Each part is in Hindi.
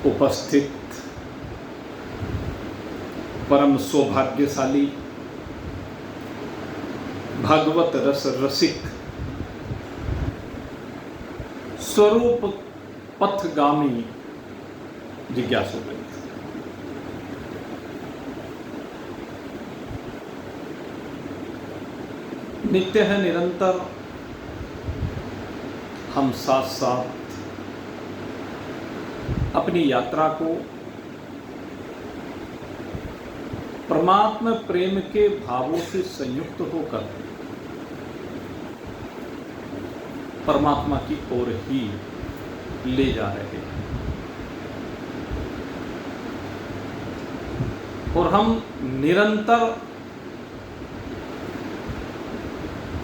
उपस्थित परम सौभाग्यशाली भागवत रस रसिक स्वरूप पथगामी जिज्ञासुवृंद, नित्य है निरंतर हम साथ साथ अपनी यात्रा को परमात्मा प्रेम के भावों से संयुक्त होकर परमात्मा की ओर ही ले जा रहे हैं। और हम निरंतर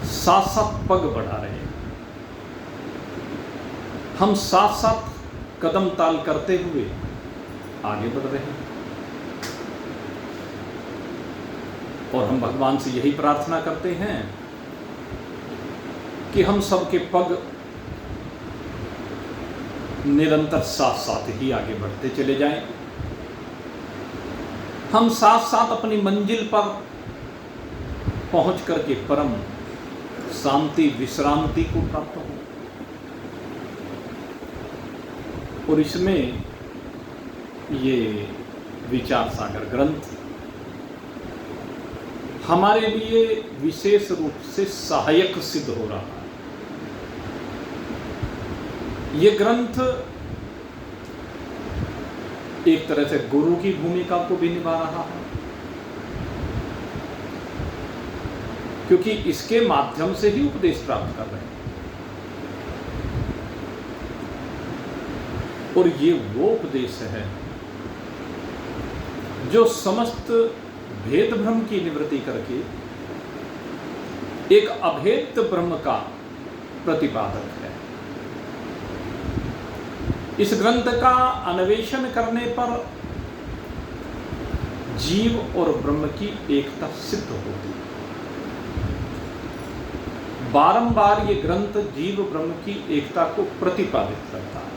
साथ साथ पग बढ़ा रहे हैं। हम साथ साथ कदम ताल करते हुए आगे बढ़ रहे हैं। और हम भगवान से यही प्रार्थना करते हैं कि हम सबके पग निरंतर साथ साथ ही आगे बढ़ते चले जाएं। हम साथ साथ अपनी मंजिल पर पहुंच करके परम शांति विश्रांति को प्राप्त हो। और इसमें ये विचार सागर ग्रंथ हमारे लिए विशेष रूप से सहायक सिद्ध हो रहा है। ये ग्रंथ एक तरह से गुरु की भूमिका को भी निभा रहा है, क्योंकि इसके माध्यम से ही उपदेश प्राप्त कर रहे हैं। और ये वो उपदेश है जो समस्त भेद भ्रम की निवृत्ति करके एक अभेद ब्रह्म का प्रतिपादक है। इस ग्रंथ का अन्वेषण करने पर जीव और ब्रह्म की एकता सिद्ध होती है। बारंबार ये ग्रंथ जीव ब्रह्म की एकता को प्रतिपादित करता है।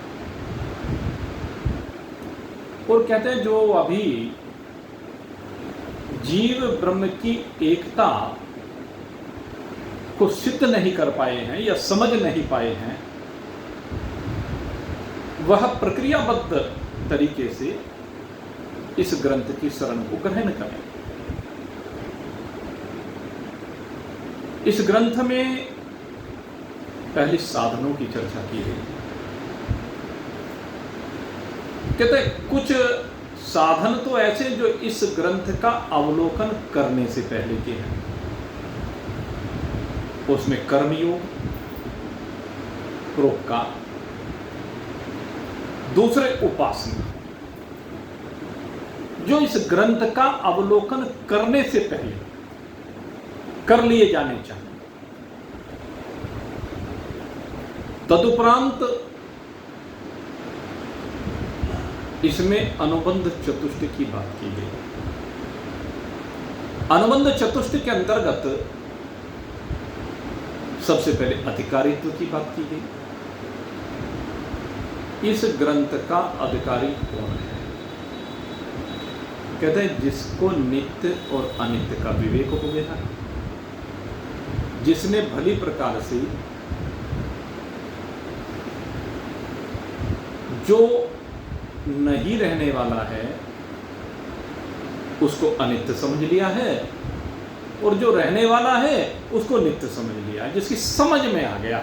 और कहते हैं जो अभी जीव ब्रह्म की एकता को सिद्ध नहीं कर पाए हैं या समझ नहीं पाए हैं, वह प्रक्रियाबद्ध तरीके से इस ग्रंथ की शरण को ग्रहण करें। इस ग्रंथ में पहले साधनों की चर्चा की गई। कहते कुछ साधन तो ऐसे जो इस ग्रंथ का अवलोकन करने से पहले के हैं। उसमें कर्मयोग, प्रोक्कार, दूसरे उपासना, जो इस ग्रंथ का अवलोकन करने से पहले कर लिए जाने चाहिए। तदुपरांत इसमें अनुबंध चतुष्ट की बात की गई। अनुबंध चतुष्ट के अंतर्गत सबसे पहले अधिकारित्व की बात की गई। इस ग्रंथ का अधिकारी कौन है? कहते हैं जिसको नित्य और अनित्य का विवेक हो गया, जिसने भली प्रकार से जो नहीं रहने वाला है उसको अनित्य समझ लिया है, और जो रहने वाला है उसको नित्य समझ लिया है। जिसकी समझ में आ गया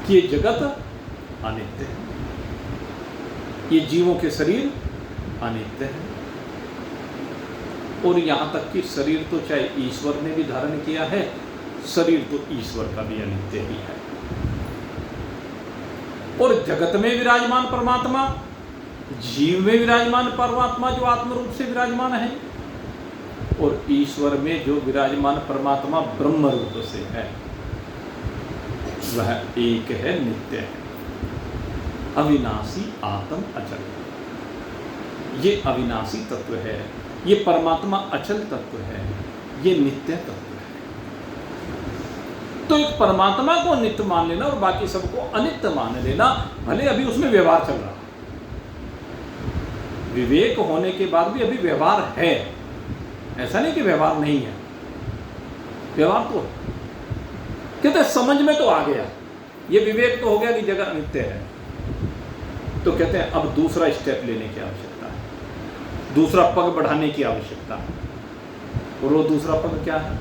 कि ये जगत अनित्य है, ये जीवों के शरीर अनित्य है, और यहां तक कि शरीर तो चाहे ईश्वर ने भी धारण किया है, शरीर तो ईश्वर का भी अनित्य ही है। और जगत में विराजमान परमात्मा, जीव में विराजमान परमात्मा जो आत्म रूप से विराजमान है, और ईश्वर में जो विराजमान परमात्मा ब्रह्म रूप से है, वह एक है, नित्य है, अविनाशी आत्म अचल। ये अविनाशी तत्व है, ये परमात्मा अचल तत्व है, ये नित्य तत्व है। तो एक परमात्मा को नित्य मान लेना और बाकी सबको अनित्य मान लेना, भले अभी उसमें व्यवहार चल रहा है, विवेक होने के बाद भी अभी व्यवहार है, ऐसा नहीं कि व्यवहार नहीं है, व्यवहार तो कहते समझ में तो आ गया, ये विवेक तो हो गया कि जगत अनित्य है। तो कहते हैं अब दूसरा स्टेप लेने की आवश्यकता है, दूसरा पग बढ़ाने की आवश्यकता है। और वो दूसरा पग क्या है?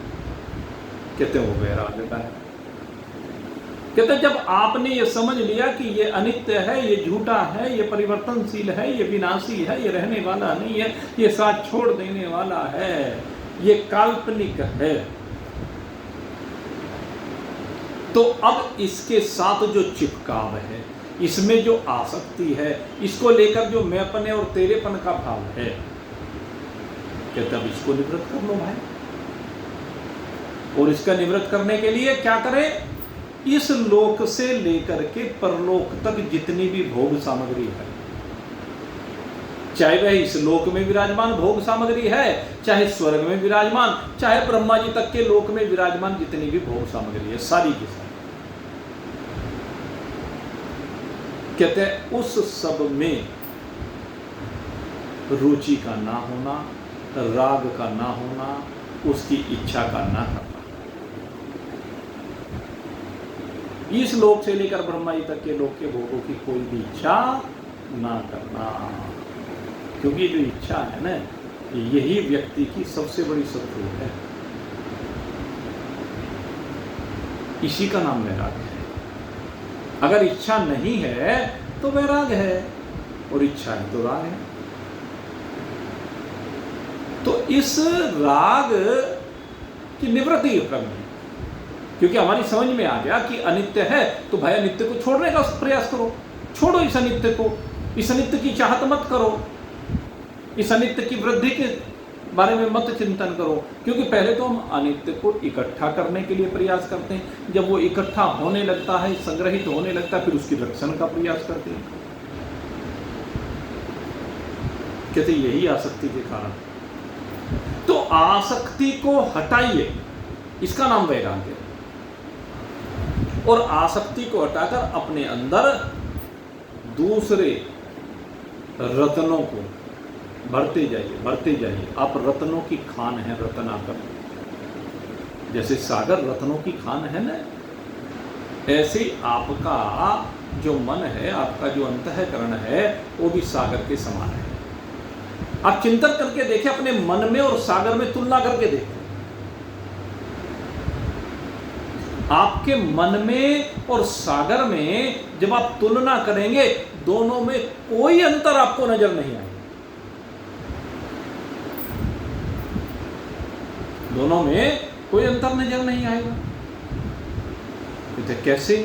कहते हैं वो वैराग्य का है। कहते हैं जब आपने ये समझ लिया कि ये अनित्य है, ये झूठा है, ये परिवर्तनशील है, ये विनाशी है, ये रहने वाला नहीं है, ये साथ छोड़ देने वाला है, ये काल्पनिक है, तो अब इसके साथ जो चिपकाव है, इसमें जो आसक्ति है, इसको लेकर जो मैंपने और तेरेपन का भाव है, कहते अब इसको निवृत्त कर लो भाई। और इसका निवृत्त करने के लिए क्या करें? इस लोक से लेकर के परलोक तक जितनी भी भोग सामग्री है, चाहे वह इस लोक में विराजमान भोग सामग्री है, चाहे स्वर्ग में विराजमान, चाहे ब्रह्मा जी तक के लोक में विराजमान जितनी भी भोग सामग्री है, सारी की सारी, कहते हैं उस सब में रुचि का ना होना, राग का ना होना, उसकी इच्छा का ना करना। इस लोक से लेकर ब्रह्मा जी तक के लोक के भोगों की कोई भी इच्छा ना करना, क्योंकि जो इच्छा है ना, यही व्यक्ति की सबसे बड़ी शत्रु है। इसी का नाम वैराग्य है। अगर इच्छा नहीं है तो वैराग्य है, और इच्छा है तो राग है। तो इस राग की निवृत्ति करनी, क्योंकि हमारी समझ में आ गया कि अनित्य है, तो भाई अनित्य को छोड़ने का प्रयास करो, छोड़ो इस अनित्य को, इस अनित्य की चाहत मत करो, इस अनित्य की वृद्धि के बारे में मत चिंतन करो। क्योंकि पहले तो हम अनित्य को इकट्ठा करने के लिए प्रयास करते हैं, जब वो इकट्ठा होने लगता है, संग्रहित होने लगता है, फिर उसकी रक्षण का प्रयास करते हैं। कहते यही आसक्ति के कारण। तो आसक्ति को हटाइए, इसका नाम वैराग्य है। और आसक्ति को हटाकर अपने अंदर दूसरे रत्नों को भरते जाइए, भरते जाइए। आप रत्नों की खान है, रत्नाकर। जैसे सागर रत्नों की खान है ना, ऐसे आपका जो मन है, आपका जो अंतःकरण है, वो भी सागर के समान है। आप चिंतन करके देखें, अपने मन में और सागर में तुलना करके देखें। आपके मन में और सागर में जब आप तुलना करेंगे, दोनों में कोई अंतर आपको नजर नहीं आएगा। दोनों में कोई अंतर नजर नहीं आएगा। कहते कैसे?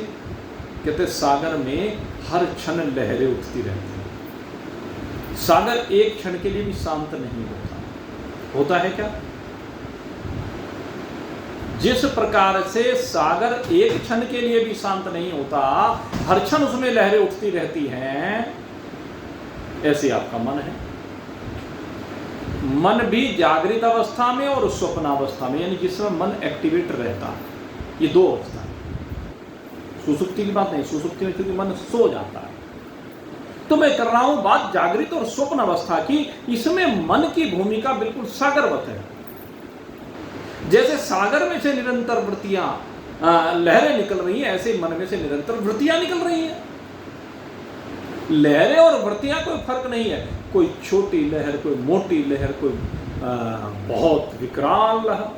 कहते सागर में हर क्षण लहरें उठती रहती हैं। सागर एक क्षण के लिए भी शांत नहीं होता। होता है क्या? जिस प्रकार से सागर एक क्षण के लिए भी शांत नहीं होता, हर क्षण उसमें लहरें उठती रहती हैं, ऐसे आपका मन है। मन भी जागृत अवस्था में और स्वप्नावस्था में, यानी जिसमें मन एक्टिवेट रहता है, ये दो अवस्था है। सुसुप्ति की बात नहीं, सुसुप्ति में क्योंकि मन सो जाता है। तो मैं कर रहा हूं बात जागृत और स्वप्न अवस्था की। इसमें मन की भूमिका बिल्कुल सागरवत है। जैसे सागर में से निरंतर वृत्तियां, लहरें निकल रही हैं, ऐसे मन में से निरंतर वृत्तियां निकल रही हैं। लहरें और वृत्तियां कोई फर्क नहीं है। कोई छोटी लहर, कोई मोटी लहर, कोई बहुत विकराल लहर,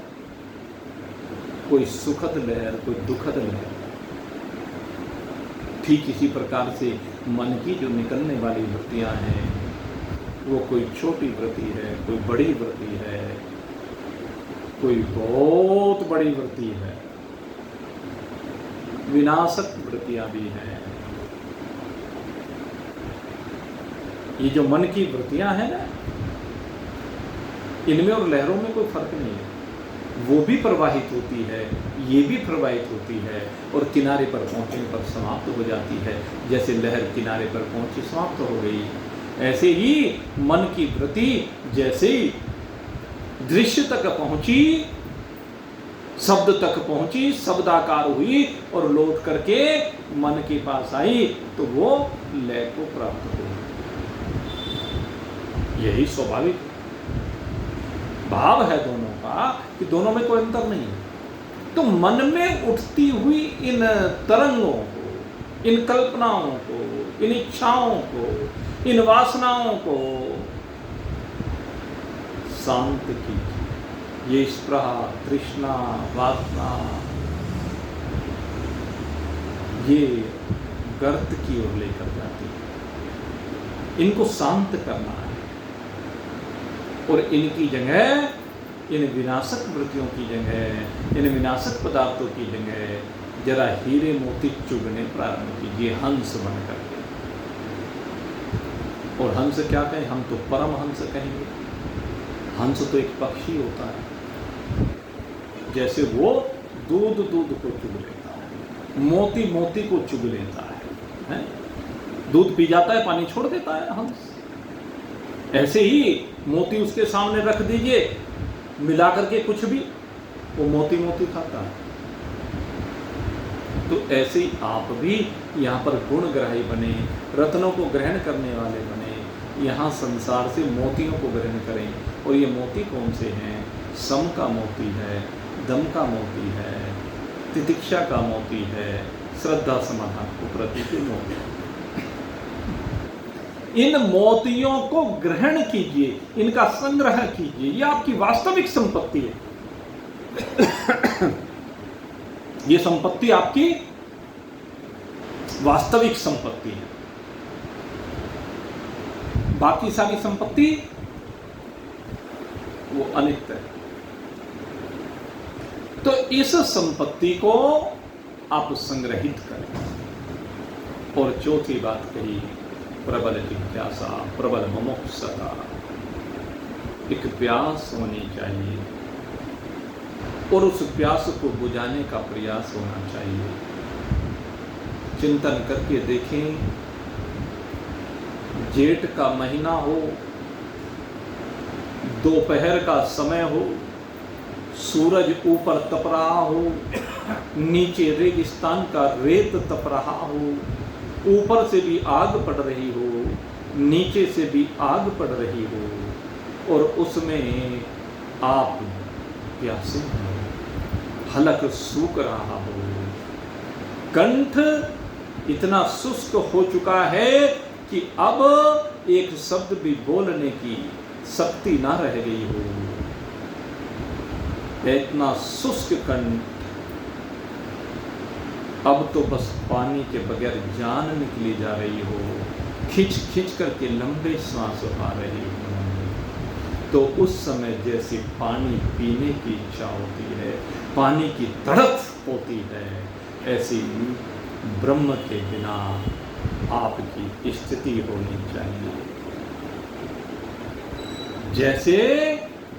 कोई सुखद लहर, कोई दुखद लहर। ठीक इसी प्रकार से मन की जो निकलने वाली वृत्तियां हैं, वो कोई छोटी वृत्ति है, कोई बड़ी वृत्ति है, कोई बहुत बड़ी वृत्ति है, विनाशक वृत्तियां भी हैं। ये जो मन की वृत्तियां हैं ना, इनमें और लहरों में कोई फर्क नहीं है। वो भी प्रवाहित होती है, ये भी प्रवाहित होती है, और किनारे पर पहुंचने पर समाप्त हो जाती है। जैसे लहर किनारे पर पहुंची, समाप्त हो गई, ऐसे ही मन की वृत्ति जैसे ही दृश्य तक पहुंची, शब्द तक पहुंची, शब्दाकार हुई और लौट करके मन के पास आई, तो वो लय को प्राप्त हो। यही स्वाभाविक भाव है दोनों का कि दोनों में कोई अंतर नहीं है। तो मन में उठती हुई इन तरंगों को, इन कल्पनाओं को, इन इच्छाओं को, इन वासनाओं को शांत कीजिए। ये स्पृहा, तृष्णा, वासना, ये गर्त की ओर लेकर जाती है। इनको शांत करना है और इनकी जगह, इन विनाशक वृत्तियों की जगह, इन विनाशक पदार्थों की जगह जरा हीरे मोती चुगने प्रारंभ कीजिए हंस बन करके। और हंस क्या कहें, हम तो परम हंस कहेंगे। हंस तो एक पक्षी होता है, जैसे वो दूध को चुग लेता है, मोती मोती को चुग लेता है? दूध पी जाता है, पानी छोड़ देता है हंस। ऐसे ही मोती उसके सामने रख दीजिए मिला करके कुछ भी, वो मोती मोती खाता है। तो ऐसे ही आप भी यहाँ पर गुणग्राही बने, रत्नों को ग्रहण करने वाले बने, यहाँ संसार से मोतियों को ग्रहण करें। और ये मोती कौन से हैं? सम का मोती है, दम का मोती है, तितिक्षा का मोती है, श्रद्धा समाधान को प्रति के मोती। इन मोतियों को ग्रहण कीजिए, इनका संग्रह कीजिए। यह आपकी वास्तविक संपत्ति है। ये संपत्ति आपकी वास्तविक संपत्ति है। बाकी सारी संपत्ति वो अनित्य है। तो इस संपत्ति को आप संग्रहित करें। और चौथी बात कही, प्रबल जिज्ञासा, प्रबल मुमुक्षुता। एक प्यास होनी चाहिए और उस प्यास को बुझाने का प्रयास होना चाहिए। चिंतन करके देखें, जेठ का महीना हो, दोपहर का समय हो, सूरज ऊपर तप रहा हो, नीचे रेगिस्तान का रेत तप रहा हो, ऊपर से भी आग पड़ रही हो, नीचे से भी आग पड़ रही हो, और उसमें आप प्यासे हो, हलक सूख रहा हो, कंठ इतना शुष्क हो चुका है कि अब एक शब्द भी बोलने की शक्ति ना रह गई हो। इतना शुष्क कंठ, अब तो बस पानी के बगैर जान निकली जा रही हो, खिंच खिंच करके लंबे सांस आ रही हो। तो उस समय जैसे पानी पीने की इच्छा होती है, पानी की तड़प होती है, ऐसी ब्रह्म के बिना आपकी स्थिति होनी चाहिए। जैसे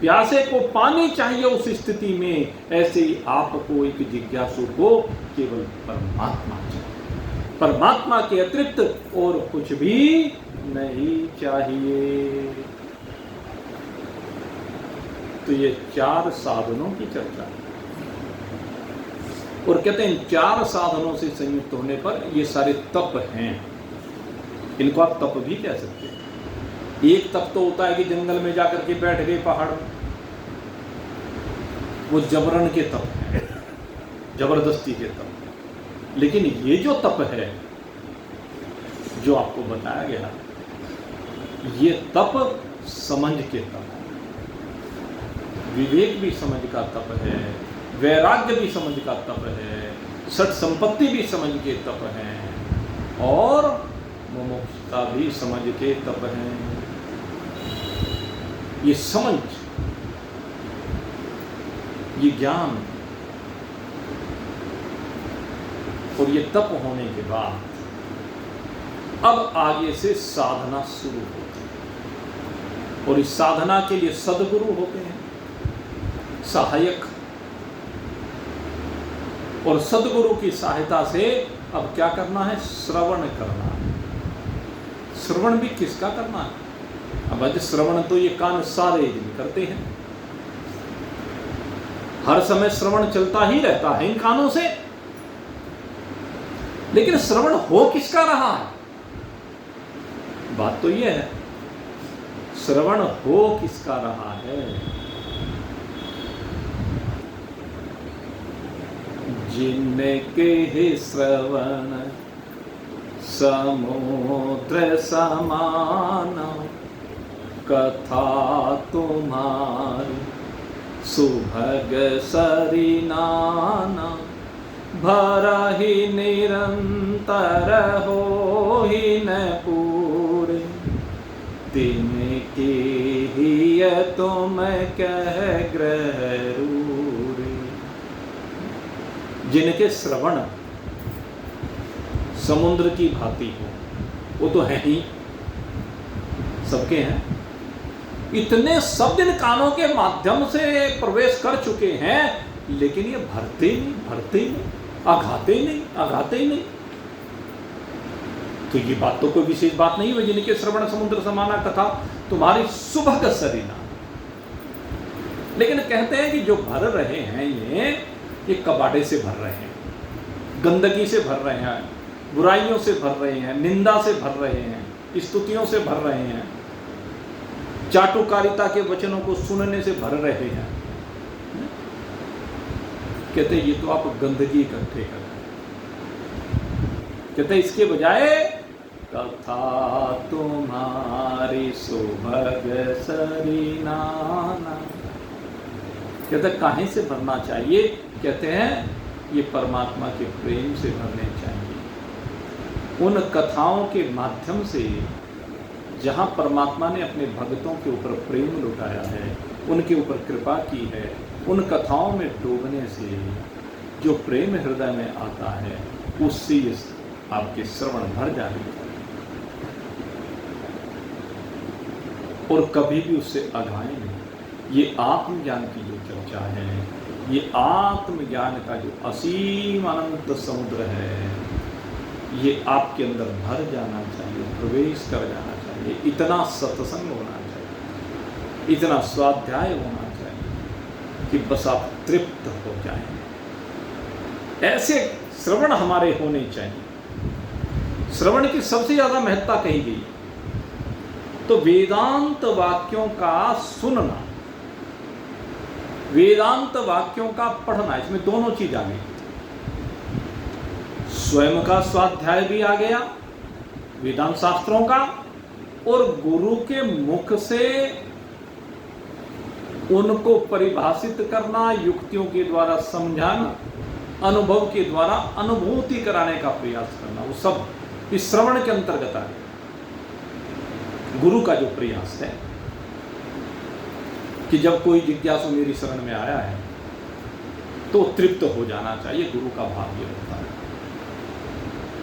प्यासे को पानी चाहिए उस स्थिति में, ऐसे ही आपको, एक जिज्ञासु को, केवल परमात्मा चाहिए। परमात्मा के अतिरिक्त और कुछ भी नहीं चाहिए। तो ये 4 साधनों की चर्चा है। और कहते हैं इन 4 साधनों से संयुक्त होने पर ये सारे तप हैं। इनको आप तप भी कह सकते हैं। एक तप तो होता है कि जंगल में जाकर के बैठ गए पहाड़ में, वो जबरन के तप है, जबरदस्ती के तप। लेकिन ये जो तप है जो आपको बताया गया, ये तप समझ के तप है। विवेक भी समझ का तप है, वैराग्य भी समझ का तप है, सठ संपत्ति भी समझ के तप है, और मुमुक्षुता भी समझ के तप है। ये समझ, ये ज्ञान और ये तप होने के बाद अब आगे से साधना शुरू होती है। और इस साधना के लिए सद्गुरु होते हैं, सहायक। और सद्गुरु की सहायता से अब क्या करना है? श्रवण करना है। श्रवण भी किसका करना है? अब आज श्रवण तो ये कान सारे दिन करते हैं, हर समय श्रवण चलता ही रहता है इन कानों से। लेकिन श्रवण हो किसका रहा है? बात तो ये है, श्रवण हो किसका रहा है? जिनके ही श्रवण समुद्र समान, कथा तुम्हारी सुभग सरिनाना, भरहि निरंतर होहि न पूरे, तिनके ही तुम कह ग्रहरूरे। जिनके श्रवण समुद्र की भांति हो, वो तो है ही, सबके हैं, इतने शब्द इन कानों के माध्यम से प्रवेश कर चुके हैं, लेकिन ये भरते ही नहीं, आघाते ही नहीं। तो ये बात तो कोई विशेष बात नहीं है। जिनके श्रवण समुद्र समाना, कथा तुम्हारी सुभग सरिना। लेकिन कहते हैं कि जो भर रहे हैं ये कबाड़े से भर रहे हैं, गंदगी से भर रहे हैं, बुराइयों से भर रहे हैं, निंदा से भर रहे हैं, स्तुतियों से भर रहे हैं, चाटुकारिता के वचनों को सुनने से भर रहे हैं। कहते ये तो आप गंदगी इकट्ठे कर रहे हैं। कहते इसके बजाय कथा तुम्हारी सुभग सरिनाना। कहते काहे से भरना चाहिए? कहते हैं ये परमात्मा के प्रेम से भरने चाहिए। उन कथाओं के माध्यम से जहाँ परमात्मा ने अपने भक्तों के ऊपर प्रेम लुटाया है, उनके ऊपर कृपा की है, उन कथाओं में डूबने से जो प्रेम हृदय में आता है, उससे आपके श्रवण भर जाने चाहिए और कभी भी उससे अघाए नहीं। ये आत्मज्ञान की जो चर्चा है, ये आत्मज्ञान का जो असीम अनंत समुद्र है, ये आपके अंदर भर जाना चाहिए, प्रवेश कर जाना चाहिए। इतना सत्संग होना चाहिए, इतना स्वाध्याय होना चाहिए कि बस आप तृप्त हो जाएं। ऐसे श्रवण हमारे होने चाहिए। श्रवण की सबसे ज्यादा महत्ता कही गई तो वेदांत वाक्यों का सुनना, वेदांत वाक्यों का पढ़ना, इसमें दोनों चीज आ गई। स्वयं का स्वाध्याय भी आ गया वेदांत शास्त्रों का, और गुरु के मुख से उनको परिभाषित करना, युक्तियों के द्वारा समझाना, अनुभव के द्वारा अनुभूति कराने का प्रयास करना, वो सब इस श्रवण के अंतर्गत आ गया। गुरु का जो प्रयास है कि जब कोई जिज्ञासु मेरी शरण में आया है तो तृप्त हो जाना चाहिए, गुरु का भाव ये होता है।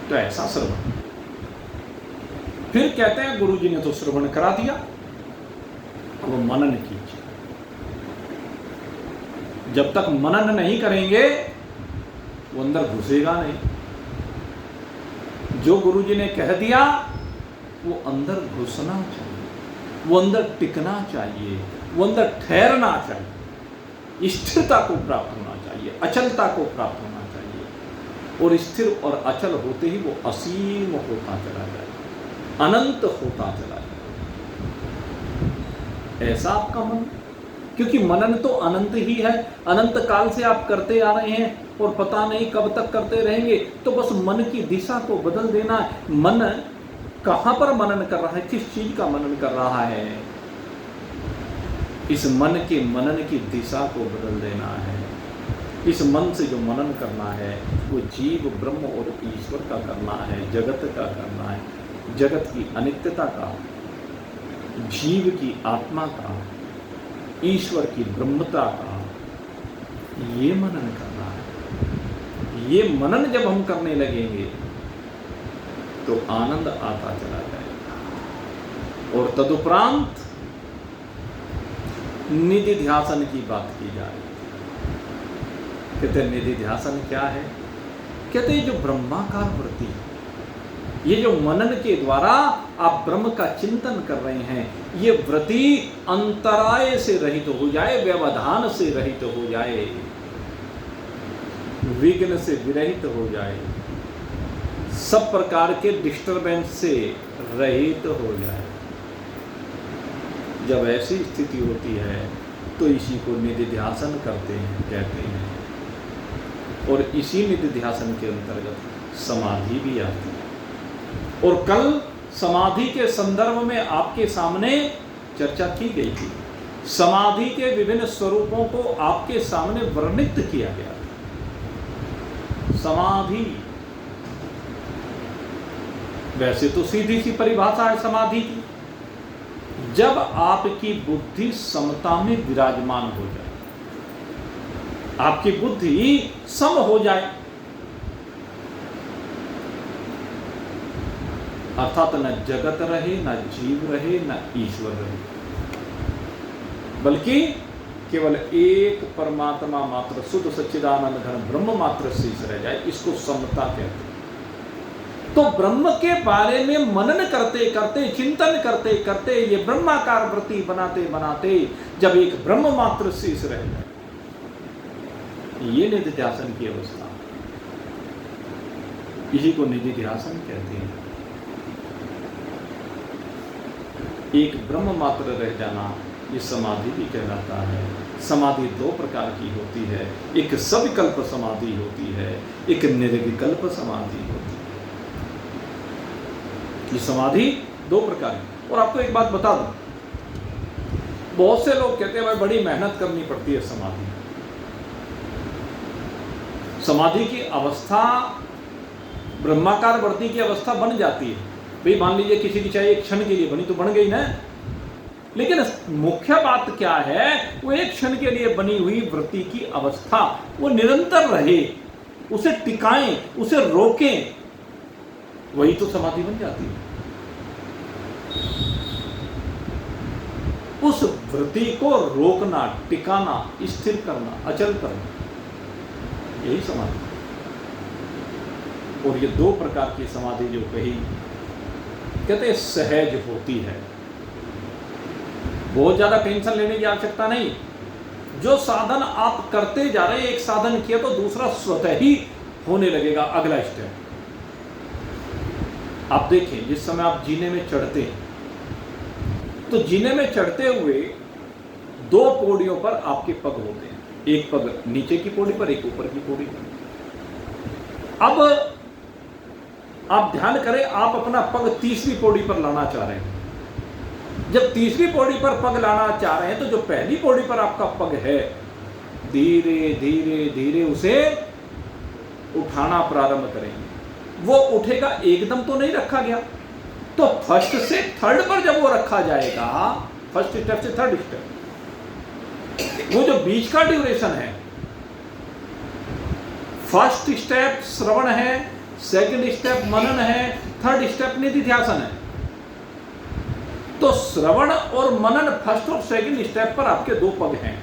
तो ऐसा श्रवण। फिर कहते हैं गुरु जी ने तो श्रवण करा दिया, अब मनन कीजिए। जब तक मनन नहीं करेंगे वो अंदर घुसेगा नहीं। जो गुरु जी ने कह दिया वो अंदर घुसना चाहिए, वो अंदर टिकना चाहिए, वो अंदर ठहरना चाहिए, स्थिरता को प्राप्त होना चाहिए, अचलता को प्राप्त होना चाहिए। और स्थिर और अचल होते ही वो असीम होता चला जाए, अनंत होता चला जाए। ऐसा आपका मन, क्योंकि मनन तो अनंत ही है, अनंत काल से आप करते आ रहे हैं और पता नहीं कब तक करते रहेंगे। तो बस मन की दिशा को बदल देना है। मन कहां पर मनन कर रहा है, किस चीज का मनन कर रहा है, इस मन के मनन की दिशा को बदल देना है। इस मन से जो मनन करना है वो जीव ब्रह्म और ईश्वर का करना है, जगत का करना है, जगत की अनित्यता का, जीव की आत्मा का, ईश्वर की ब्रह्मता का, ये मनन करना है। ये मनन जब हम करने लगेंगे तो आनंद आता चला जाएगा। और तदुपरांत निधि ध्यासन की बात की जा रही है। कहते निधि ध्यासन क्या है? कहते जो ब्रह्माकार वृत्ति, ये जो मनन के द्वारा आप ब्रह्म का चिंतन कर रहे हैं, ये वृत्ति अंतराय से रहित हो जाए, व्यवधान से रहित हो जाए, विघ्न से विरहित हो जाए, सब प्रकार के डिस्टरबेंस से रहित हो जाए। जब ऐसी स्थिति होती है तो इसी को निधिध्यासन कहते हैं। और इसी निधिध्यासन के अंतर्गत समाधि भी आती है। और कल समाधि के संदर्भ में आपके सामने चर्चा की गई थी। समाधि के विभिन्न स्वरूपों को आपके सामने वर्णित किया गया था। समाधि वैसे तो सीधी सी परिभाषा है समाधि की, जब आपकी बुद्धि समता में विराजमान हो जाए, आपकी बुद्धि सम हो जाए, अर्थात न जगत रहे, न जीव रहे, न ईश्वर रहे, बल्कि केवल एक परमात्मा मात्र शुद्ध सच्चिदानंद घन ब्रह्म मात्र शेष रह जाए। इसको समता कहते हैं। तो ब्रह्म के बारे में मनन करते करते, चिंतन करते करते, ये ब्रह्माकार वृत्ति बनाते बनाते जब एक ब्रह्म मात्र शेष रह जाए, ये निधिध्यासन की अवस्था, इसी को निधिध्यासन कहते हैं। एक ब्रह्म मात्र रह जाना ये समाधि भी कहलाता है। समाधि दो प्रकार की होती है, एक सविकल्प समाधि होती है, एक निर्विकल्प समाधि होती है। ये समाधि दो प्रकार की। और आपको एक बात बता दूं, बहुत से लोग कहते हैं भाई बड़ी मेहनत करनी पड़ती है समाधि। समाधि की अवस्था ब्रह्माकार वृत्ति की अवस्था बन जाती है। भाई मान लीजिए किसी की चाहे एक क्षण के लिए बनी तो बन गई ना, लेकिन मुख्य बात क्या है, वो एक क्षण के लिए बनी हुई वृत्ति की अवस्था वो निरंतर रहे, उसे टिकाएं, उसे रोकें, वही तो समाधि बन जाती है। उस वृत्ति को रोकना, टिकाना, स्थिर करना, अचल करना, यही समाधि। और ये दो प्रकार की समाधि जो कही, कहते हैं सहज होती है, बहुत ज्यादा टेंशन लेने की आवश्यकता नहीं। जो साधन आप करते जा रहे हैं, एक साधन किया तो दूसरा स्वतः ही होने लगेगा, अगला स्टेप। आप देखें, जिस समय आप जीने में चढ़ते हैं तो जीने में चढ़ते हुए दो पौड़ियों पर आपके पग होते हैं, एक पग नीचे की पौड़ी पर, एक ऊपर की पौड़ी पर। अब आप ध्यान करें, आप अपना पग तीसरी पौड़ी पर लाना चाह रहे हैं। जब तीसरी पौड़ी पर पग लाना चाह रहे हैं तो जो पहली पौड़ी पर आपका पग है, धीरे धीरे धीरे उसे उठाना प्रारंभ करेंगे। वो उठेगा, एकदम तो नहीं रखा गया, तो फर्स्ट से थर्ड पर जब वो रखा जाएगा, फर्स्ट स्टेप से थर्ड स्टेप, वो जो बीच का ड्यूरेशन है, फर्स्ट स्टेप श्रवण है, सेकंड स्टेप मनन है, थर्ड स्टेप निधिध्यासन है। तो श्रवण और मनन फर्स्ट और सेकंड स्टेप पर आपके दो पग हैं,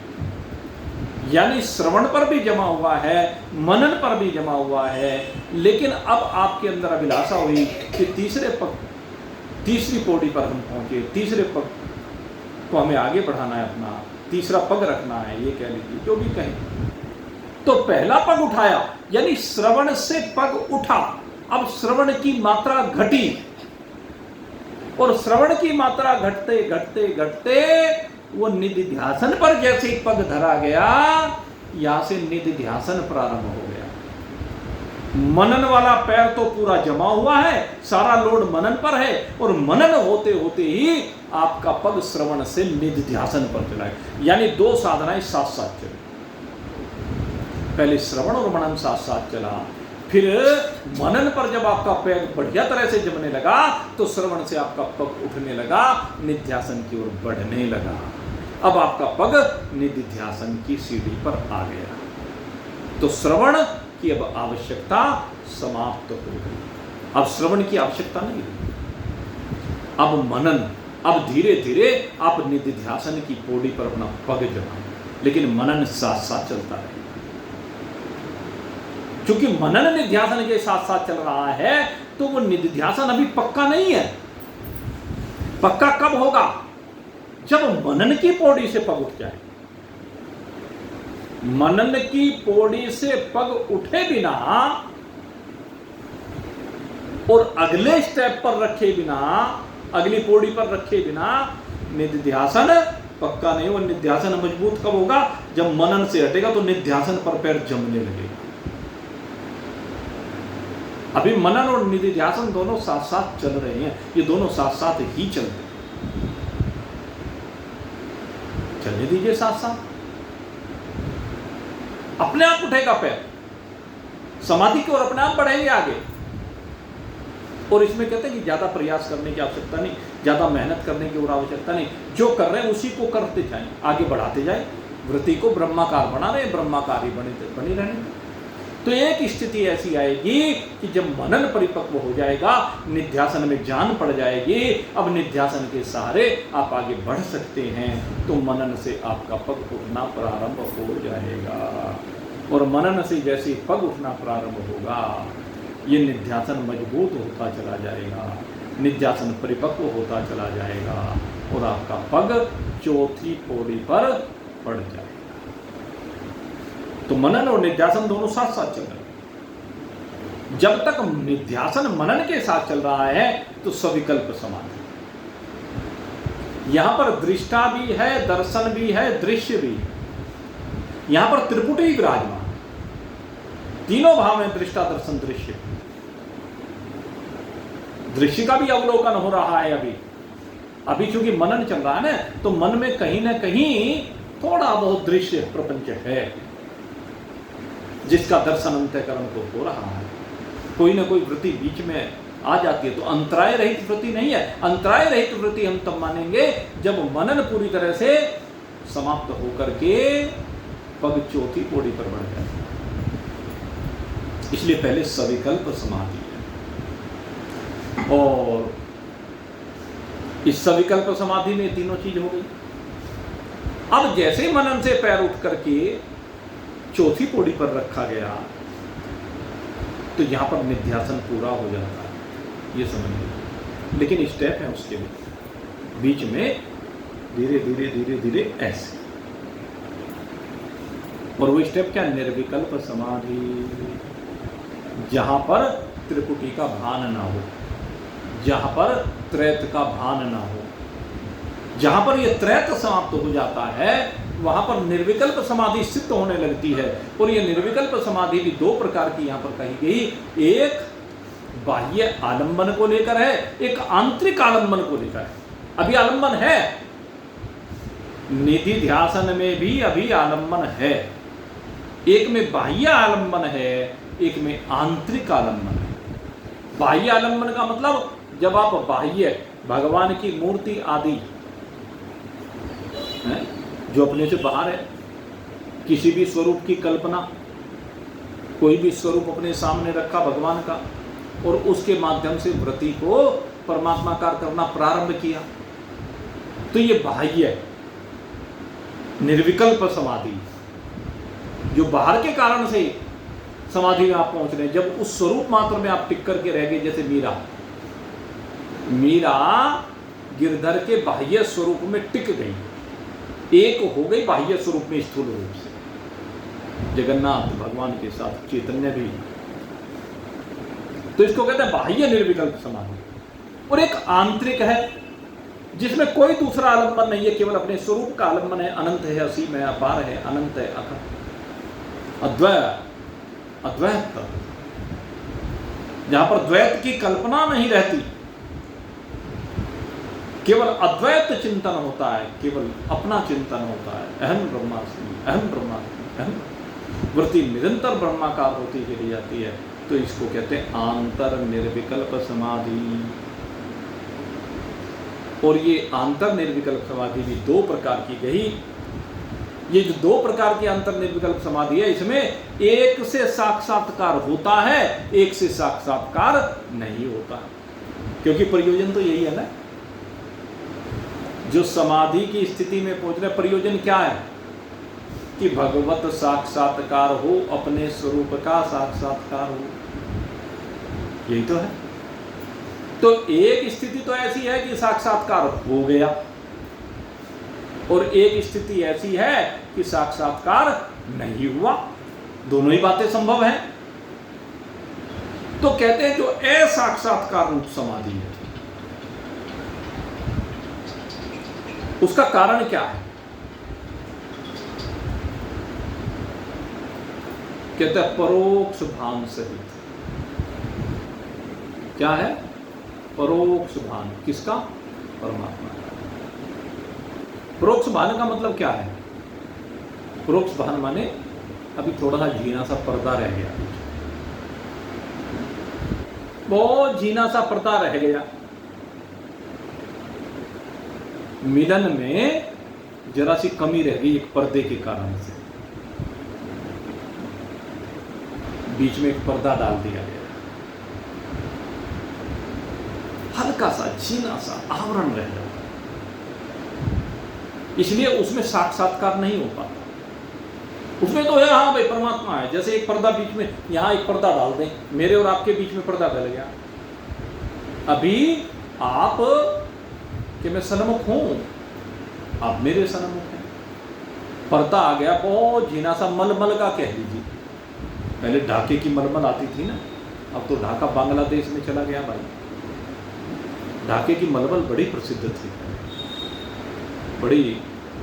यानी श्रवण पर भी जमा हुआ है, मनन पर भी जमा हुआ है। लेकिन अब आपके अंदर अभिलाषा हुई कि तीसरे पग, तीसरी पौड़ी पर हम पहुंचे, तीसरे पग को हमें आगे बढ़ाना है, अपना तीसरा पग रखना है, ये कह लीजिए, जो भी कहें। तो पहला पग उठाया, यानी श्रवण से पग उठा। अब श्रवण की मात्रा घटी, और श्रवण की मात्रा घटते घटते घटते वो निधिध्यासन पर जैसे ही पग धरा गया, यहां से निधिध्यासन प्रारंभ हो गया। मनन वाला पैर तो पूरा जमा हुआ है, सारा लोड मनन पर है, और मनन होते होते ही आपका पग श्रवण से निधिध्यासन पर चला है। यानी दो साधनाएं साथ साथ चली, पहले श्रवण और मनन साथ साथ चला, फिर मनन पर जब आपका पैर बढ़िया तरह से जमने लगा तो श्रवण से आपका पग उठने लगा, निधिध्यासन की ओर बढ़ने लगा। अब आपका पग निधिध्यासन की सीढ़ी पर आ गया। तो श्रवण की अब आवश्यकता समाप्त हो गई। अब श्रवण की आवश्यकता नहीं रही, अब मनन। अब धीरे धीरे आप निधिध्यासन की पौड़ी पर अपना पग जमाएं, लेकिन मनन साथ साथ चलता रहे। क्योंकि मनन निधिध्यासन के साथ साथ चल रहा है, तो वो निधिध्यासन अभी पक्का नहीं है। पक्का कब होगा? जब मनन की पौड़ी से पग उठ जाए। मनन की पौड़ी से पग उठे बिना और अगले स्टेप पर रखे बिना, अगली पौड़ी पर रखे बिना निधिध्यासन पक्का नहीं। वो निध्यासन मजबूत कब होगा? जब मनन से हटेगा तो निध्यासन पर पैर जमने लगेगा। अभी मनन और निधिध्यासन दोनों साथ साथ चल रहे हैं, ये दोनों साथ साथ ही चलते हैं। चलने दीजिए साथ साथ, अपने आप उठेगा पैर, समाधि की ओर अपने आप बढ़ेंगे आगे। और इसमें कहते हैं कि ज्यादा प्रयास करने की आवश्यकता नहीं, ज्यादा मेहनत करने की और आवश्यकता नहीं, जो कर रहे हैं उसी को करते जाएं, आगे बढ़ाते जाएं, वृत्ति को ब्रह्माकार बना रहे, ब्रह्माकार ही बनी रहने। तो एक स्थिति ऐसी आएगी कि जब मनन परिपक्व हो जाएगा, निध्यासन में जान पड़ जाएगी, अब निध्यासन के सहारे आप आगे बढ़ सकते हैं, तो मनन से आपका पग उठना प्रारंभ हो जाएगा। और मनन से जैसे पग उठना प्रारंभ होगा, ये निध्यासन मजबूत होता चला जाएगा, निध्यासन परिपक्व होता चला जाएगा और आपका पग चौथी पौड़ी पर पड़ जाएगा। तो मनन और निध्यासन दोनों साथ साथ चल रहे हैं। जब तक निध्यासन मनन के साथ चल रहा है तो सविकल्प समाधि। यहां पर दृष्टा भी है, दर्शन भी है, दृश्य भी है। यहां पर त्रिपुटी विराजमान, तीनों भाव में दृष्टा, दर्शन, दृश्य। दृश्य का भी अवलोकन हो रहा है अभी चूंकि मनन चल रहा है ना, तो मन में कहीं ना कहीं थोड़ा बहुत दृश्य प्रपंच है जिसका दर्शन अंतःकरण को हो रहा है। कोई ना कोई वृत्ति बीच में आ जाती है, तो अंतराय रहित वृत्ति नहीं है। अंतराय रहित वृत्ति हम तब मानेंगे जब मनन पूरी तरह से समाप्त होकर के पग चौथी पौड़ी पर बढ़ जाए। इसलिए पहले सविकल्प समाधि है, और इस सविकल्प समाधि में तीनों चीज हो गई। अब जैसे मनन से पैर उठ करके चौथी पौड़ी पर रखा गया, तो यहां पर निध्यासन पूरा हो जाता है, ये समझिए। लेकिन स्टेप है उसके बीच में, धीरे धीरे धीरे धीरे ऐसे। और वो स्टेप क्या? निर्विकल्प समाधि, जहां पर त्रिपुटी का भान ना हो, जहां पर त्रैत का भान ना हो, जहां पर यह त्रैत समाप्त हो जाता है, वहां पर निर्विकल्प समाधि सिद्ध होने लगती है। और यह निर्विकल्प समाधि भी दो प्रकार की यहां पर कही गई। एक बाह्य आलंबन को लेकर है, एक आंतरिक आलंबन को लेकर है। अभी आलंबन है, निधिध्यासन में भी अभी आलंबन है। एक में बाह्य आलंबन है, एक में आंतरिक आलंबन है। बाह्य आलंबन का मतलब जब आप बाह्य भगवान की मूर्ति आदि है, जो अपने से बाहर है, किसी भी स्वरूप की कल्पना, कोई भी स्वरूप अपने सामने रखा भगवान का, और उसके माध्यम से वृत्ति को परमात्माकार करना प्रारंभ किया, तो ये बाह्य निर्विकल्प समाधि, जो बाहर के कारण से समाधि में आप पहुंच रहे हैं। जब उस स्वरूप मात्र में आप टिक करके रह गए, जैसे मीरा गिरधर के बाह्य स्वरूप में टिक गई, एक हो गई बाह्य स्वरूप में स्थूल रूप से, जगन्नाथ भगवान के साथ चैतन्य भी। तो इसको कहते हैं बाह्य निर्विकल्प समाधि। और एक आंतरिक है जिसमें कोई दूसरा आलंबन नहीं है, केवल अपने स्वरूप का आलंबन है। अनंत है, असीम है, अपार है, अनंत है, अखंड, अद्वैत, जहां पर द्वैत की कल्पना नहीं रहती, केवल अद्वैत चिंतन होता है, केवल अपना चिंतन होता है। अहम ब्रह्मास्मि, अहम ब्रह्मास्मि, अहम। वृत्ति निरंतर ब्रह्माकार होती चली जाती है, तो इसको कहते हैं आंतर निर्विकल्प समाधि। और ये आंतर निर्विकल्प समाधि भी दो प्रकार की गई। ये जो दो प्रकार की अंतर निर्विकल्प समाधि है, इसमें एक से साक्षात्कार होता है, एक से साक्षात्कार नहीं होता, क्योंकि प्रयोजन तो यही है ना। जो समाधि की स्थिति में पहुंच रहे, प्रयोजन क्या है? कि भगवत साक्षात्कार हो, अपने स्वरूप का साक्षात्कार हो, यही तो है। तो एक स्थिति तो ऐसी है कि साक्षात्कार हो गया, और एक स्थिति ऐसी है कि साक्षात्कार नहीं हुआ। दोनों ही बातें संभव हैं। तो कहते हैं जो असाक्षात्कार रूप समाधि है, उसका कारण क्या है? कहते हैं परोक्ष भान सहित। क्या है? परोक्ष भान। किसका? परमात्मा का। परोक्ष भान का मतलब क्या है? परोक्ष भान माने अभी थोड़ा सा झीना सा पर्दा रह गया, बहुत झीना सा पर्दा रह गया, मिलन में जरा सी कमी रह गई एक पर्दे के कारण से, बीच में एक पर्दा डाल दिया गया, हल्का सा झीना सा आवरण रह जाता, इसलिए उसमें साक्षात्कार नहीं हो पाता। उसमें तो है हाँ भाई परमात्मा है, जैसे एक पर्दा बीच में, यहां एक पर्दा डाल दें, मेरे और आपके बीच में पर्दा डल गया, अभी आप कि मैं सन्मुख हूं, आप मेरे सन्मुख हैं, पर्दा आ गया बहुत झीना सा, मलमल का कह लीजिए, पहले ढाके की मलमल आती थी ना, अब तो ढाका बांग्लादेश में चला गया भाई। ढाके की मलमल बड़ी प्रसिद्ध थी, बड़ी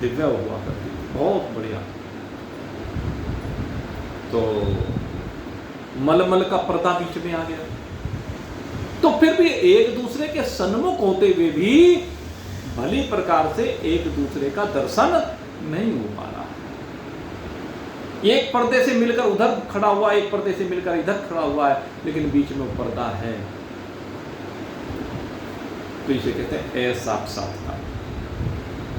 दिव्य हुआ करती थी, बहुत बढ़िया। तो मलमल का पर्दा बीच में आ गया, तो फिर भी एक दूसरे के सन्मुख होते हुए भी भली प्रकार से एक दूसरे का दर्शन नहीं हो पा रहा। एक पर्दे से मिलकर उधर खड़ा हुआ, एक पर्दे से मिलकर इधर खड़ा हुआ है, लेकिन बीच में वो पर्दा है। तो इसे कहते हैं असाक्षात्कार।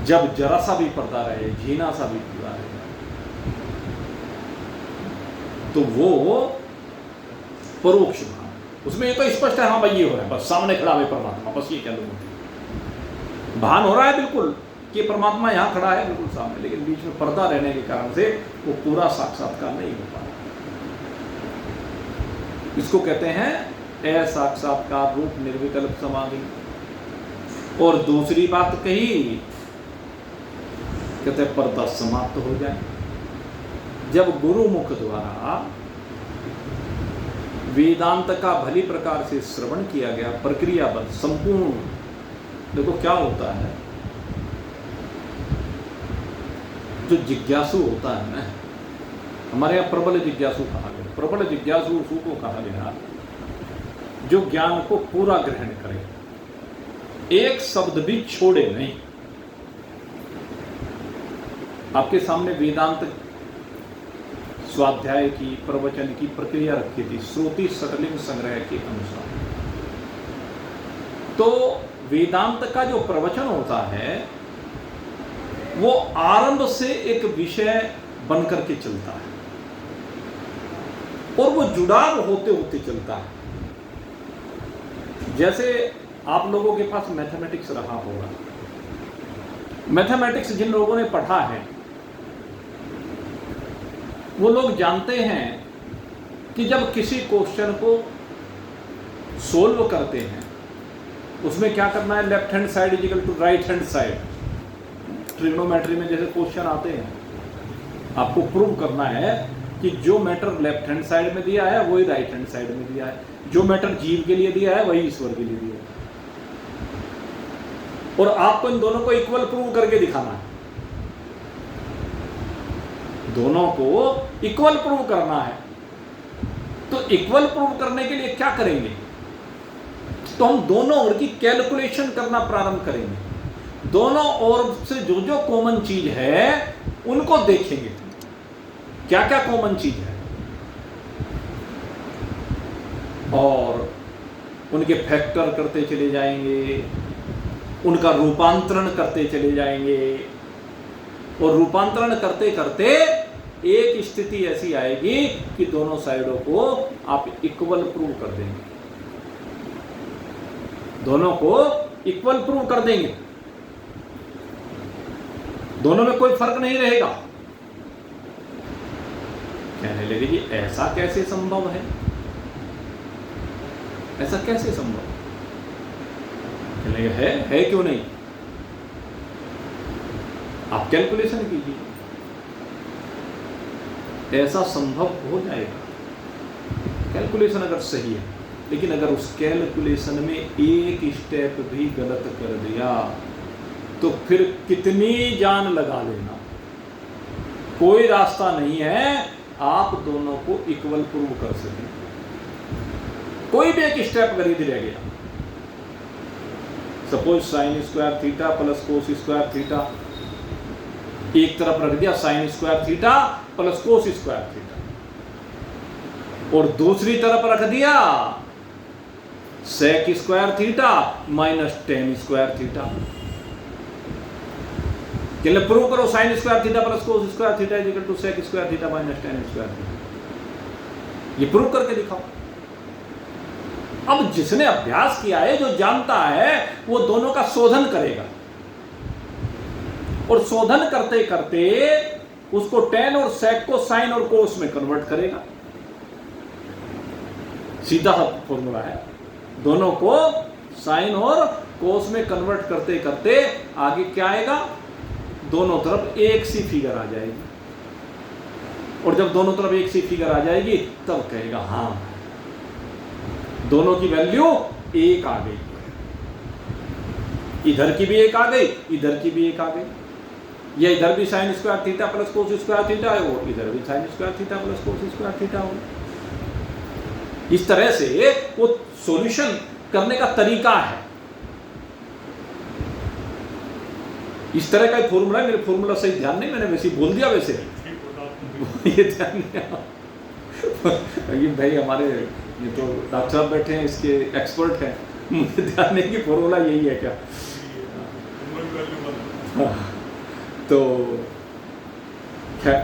जब जरा सा भी पर्दा रहे, झीना सा भी पर्दा रहे, तो वो परोक्ष भान, उसमें ये तो स्पष्ट है हाँ भाई ये हो रहा है, बस सामने खड़ा है परमात्मा, बस ये कह लो, भान हो रहा है बिल्कुल कि परमात्मा यहां खड़ा है बिल्कुल सामने, लेकिन बीच में पर्दा रहने के कारण से वो पूरा साक्षात्कार नहीं हो पा रहा। इसको कहते हैं असाक्षात्कार रूप निर्विकल्प समाधि। और दूसरी बात कही, कहते हैं पर्दा समाप्त हो जाए, जब गुरु मुख द्वारा वेदांत का भली प्रकार से श्रवण किया गया, प्रक्रियाबद्ध संपूर्ण। देखो क्या होता है, जो जिज्ञासु होता है ना, हमारे यहाँ प्रबल जिज्ञासु कहा गया, प्रबल जिज्ञासु को कहा गया जो ज्ञान को पूरा ग्रहण करे, एक शब्द भी छोड़े नहीं। आपके सामने वेदांत स्वाध्याय की, प्रवचन की प्रक्रिया रखी थी श्रुति सकलिंग संग्रह के अनुसार। तो वेदांत का जो प्रवचन होता है वो आरंभ से एक विषय बनकर के चलता है और वो जुड़ाव होते होते चलता है। जैसे आप लोगों के पास मैथमेटिक्स रहा होगा, मैथमेटिक्स जिन लोगों ने पढ़ा है वो लोग जानते हैं कि जब किसी क्वेश्चन को सोल्व करते हैं उसमें क्या करना है, left hand side is equal to right hand side. Trigonometry में जैसे क्वेश्चन आते हैं, आपको प्रूव करना है कि जो मैटर लेफ्ट हैंड साइड में दिया है वही राइट हैंड साइड में दिया है, जो मैटर जीव के लिए दिया है वही ईश्वर के लिए दिया है, और आपको इन दोनों को इक्वल प्रूव करके दिखाना है। दोनों को इक्वल प्रूव करना है, तो इक्वल प्रूव करने के लिए क्या करेंगे, तो हम दोनों ओर की कैलकुलेशन करना प्रारंभ करेंगे, दोनों ओर से जो जो कॉमन चीज है उनको देखेंगे, क्या क्या कॉमन चीज है, और उनके फैक्टर करते चले जाएंगे, उनका रूपांतरण करते चले जाएंगे, और रूपांतरण करते करते एक स्थिति ऐसी आएगी कि दोनों साइडों को आप इक्वल प्रूव कर देंगे, दोनों को इक्वल प्रूव कर देंगे, दोनों में कोई फर्क नहीं रहेगा। कहने लगे जी ऐसा कैसे संभव है, ऐसा कैसे संभव कहने लगे है क्यों नहीं, आप कैलकुलेशन कीजिए, ऐसा संभव हो जाएगा। कैलकुलेशन अगर सही है, लेकिन अगर उस कैलकुलेशन में एक स्टेप भी गलत कर दिया तो फिर कितनी जान लगा लेना, कोई रास्ता नहीं है आप दोनों को इक्वल प्रूव कर सकें। कोई भी एक स्टेप अगर यदि रह गया, suppose sine square theta plus cos square theta, एक तरफ रख दिया sine square theta plus cos square theta, और दूसरी तरफ रख दिया sec square theta minus tan square theta. चलिए प्रूव करो sine square theta plus cos square theta is equal to sec square theta minus tan square theta. ये प्रूव करके दिखाओ। अब जिसने अभ्यास किया है, जो जानता है, वो दोनों का शोधन करेगा, और शोधन करते करते उसको टेन और सेक को साइन और कोस में कन्वर्ट करेगा। सीधा फॉर्मूला है, दोनों को साइन और कोस में कन्वर्ट करते करते आगे क्या आएगा, दोनों तरफ एक सी फिगर आ जाएगी, और जब दोनों तरफ एक सी फिगर आ जाएगी तब कहेगा हाँ दोनों की वैल्यू एक आ गई, इधर की भी एक आ गई, इधर की भी एक आ गई, या इधर भी sign square theta plus cos square theta है, और इधर भी sign square theta plus cos square theta हो। इस तरह से वो सॉल्यूशन करने का तरीका है। इस तरह का फॉर्मूला है, मेरे फॉर्मूला सही ध्यान नहीं, मैंने वैसे बोल दिया वैसे ये ध्यान नहीं। ये भाई हमारे ये तो डॉक्टर साहब बैठे हैं, इसके एक्सपर्ट हैं, मुझे ध्यान नहीं कि फॉर्मूला यही है क्या। तो खैर,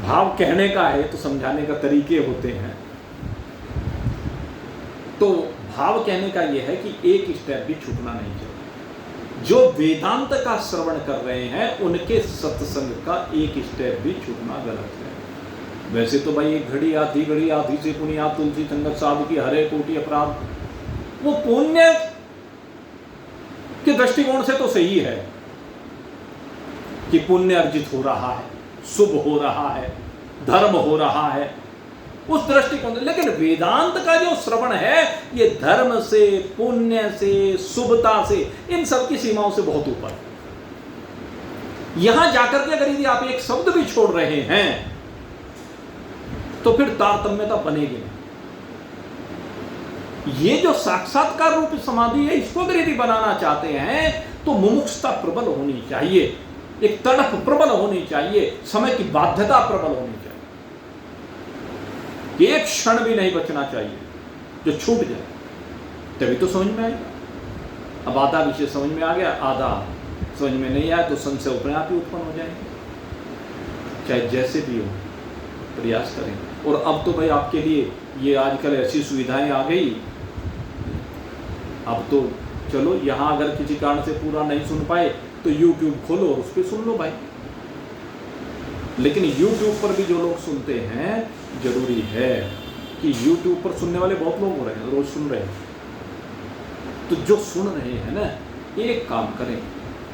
भाव कहने का है तो समझाने का तरीके होते हैं। तो भाव कहने का यह है कि एक स्टेप भी छूटना नहीं चाहिए। जो वेदांत का श्रवण कर रहे हैं उनके सत्संग का एक स्टेप भी छूटना गलत है। वैसे तो भाई एक घड़ी आधी से पुनिया तुलसी संगत साधु की हरे कोटि अपराध, वो पुण्य के दृष्टिकोण से तो सही है कि पुण्य अर्जित हो रहा है, शुभ हो रहा है, धर्म हो रहा है, उस दृष्टिकोण से। लेकिन वेदांत का जो श्रवण है ये धर्म से, पुण्य से, शुभता से, इन सब की सीमाओं से बहुत ऊपर। यहां जाकर के अगर यदि आप एक शब्द भी छोड़ रहे हैं तो फिर तारतम्यता बनेगी नहीं। ये जो साक्षात्कार रूप समाधि है, इसको अगर यदि बनाना चाहते हैं तो मुमुक्षुता प्रबल होनी चाहिए, एक तड़प प्रबल होनी चाहिए, समय की बाध्यता प्रबल होनी चाहिए। एक क्षण भी नहीं बचना चाहिए जो छूट जाए, तभी तो समझ में आएगा। अब आधा विषय समझ में आ गया, आधा समझ में नहीं आया तो संशय अपने आप ही उत्पन्न हो जाएंगे। चाहे जैसे भी हो प्रयास करें। और अब तो भाई आपके लिए ये आजकल ऐसी सुविधाएं आ गई, अब तो चलो यहाँ अगर किसी कारण से पूरा नहीं सुन पाए तो YouTube खोलो और उस पर सुन लो भाई। लेकिन YouTube पर भी जो लोग सुनते हैं, जरूरी है कि YouTube पर सुनने वाले बहुत लोग हो रहे हैं, रोज सुन रहे हैं। तो जो सुन रहे हैं ना, एक काम करें,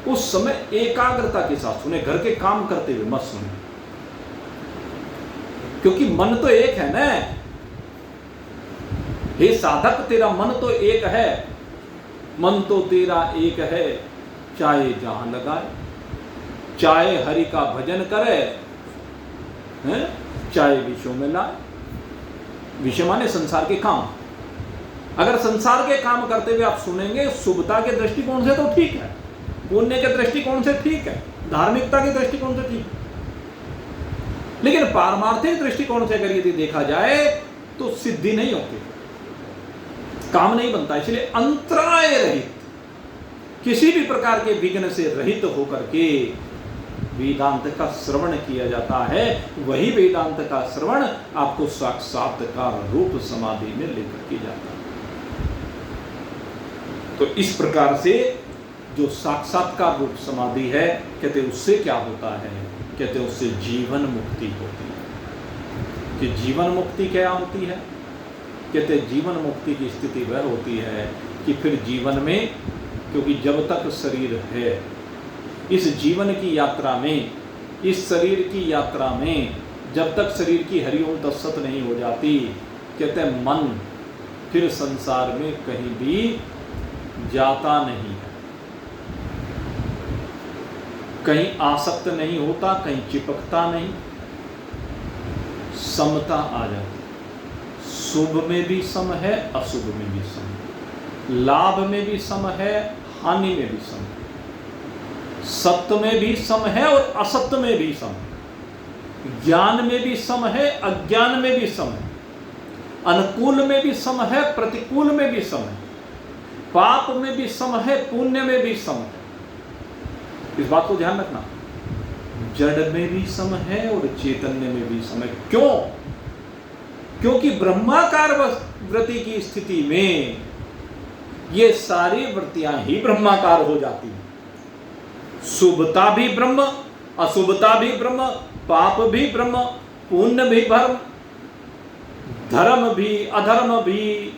उस समय एकाग्रता के साथ सुने, घर के काम करते हुए मत सुने, क्योंकि मन तो एक है ना। हे साधक, तेरा मन तो एक है, मन तो तेरा एक है, चाहे जहां लगाए, चाहे हरि का भजन करे, चाहे विषयों में लाए। विषय माने संसार के काम। अगर संसार के काम करते हुए आप सुनेंगे, शुभता के दृष्टिकोण से तो ठीक है, पुण्य के दृष्टिकोण से ठीक है, धार्मिकता के दृष्टिकोण से ठीक है, लेकिन पारमार्थिक दृष्टिकोण से अगर यदि देखा जाए तो सिद्धि नहीं होती, काम नहीं बनता। इसलिए अंतराय रहित, किसी भी प्रकार के विघ्न से रहित होकर के वेदांत का श्रवण किया जाता है। वही वेदांत का श्रवण आपको साक्षात्कार रूप समाधि में लेकर के जाता है। तो इस प्रकार से जो साक्षात्कार रूप समाधि है, कहते उससे क्या होता है, कहते उससे जीवन मुक्ति होती है। कि जीवन मुक्ति क्या होती है, कहते जीवन मुक्ति की स्थिति वह होती है कि फिर जीवन में, क्योंकि जब तक शरीर है, इस जीवन की यात्रा में, इस शरीर की यात्रा में जब तक शरीर की हरिओम तत्सत नहीं हो जाती, कहते हैं मन फिर संसार में कहीं भी जाता नहीं है। कहीं आसक्त नहीं होता, कहीं चिपकता नहीं, समता आ जाती। शुभ में भी सम है, अशुभ में भी सम है, लाभ में भी सम है, हानि में भी सम है, सत्य में भी सम है और असत्य में भी सम है, ज्ञान में भी सम है, अज्ञान में भी सम है, अनुकूल में भी सम है, प्रतिकूल में भी सम है, पाप में भी सम है, पुण्य में भी सम है। इस बात को ध्यान रखना, जड़ में भी सम है और चैतन्य में भी सम है। क्यों? क्योंकि ब्रह्माकार वृत्ति की स्थिति में ये सारी वृत्तियां ही ब्रह्माकार हो जाती हैं। शुभता भी ब्रह्म, अशुभता भी ब्रह्म, पाप भी ब्रह्म, पुण्य भी ब्रह्म, धर्म भी अधर्म भी,